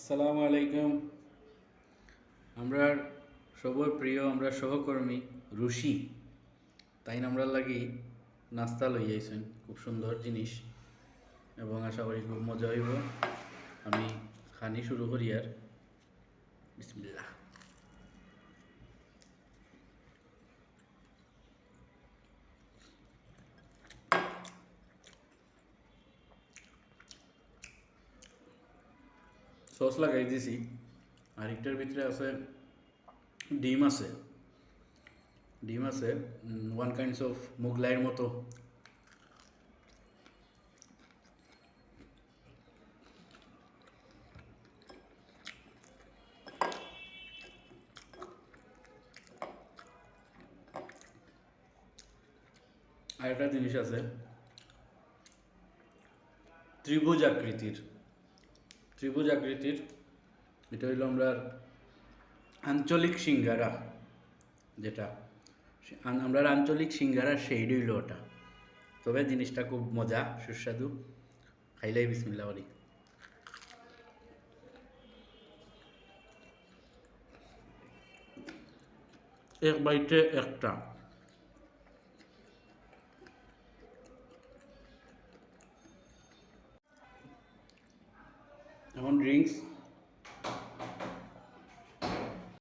আসসালামু আলাইকুম। আমরা সবার প্রিয় আমরা সহকর্মী রুশি তাই আমরা লাগি নাস্তা লই আইছেন, খুব সুন্দর জিনিস এবং আশা করি খুব মজা হইব। আমি খানি শুরু করি আর বিসমিল্লাহ। সস লাগাই দিছি আর একটার ভিতরে আছে ডিম আছে ডিম আছে ওয়ান কাইন্ডস অফ মুগলাইয়ের মতো। আর একটা জিনিস আছে ত্রিভুজ আকৃতির ত্রিভুজ আকৃতির এটা হইল আমরা আঞ্চলিক সিঙ্গারা, যেটা আমরা আঞ্চলিক সিঙ্গারা সেই হইল ওটা। তবে জিনিসটা খুব মজা সুস্বাদু, খাইলেই বিসমিল্লাহ বলি। এক বাইটে একটা। এখন ড্রিঙ্কস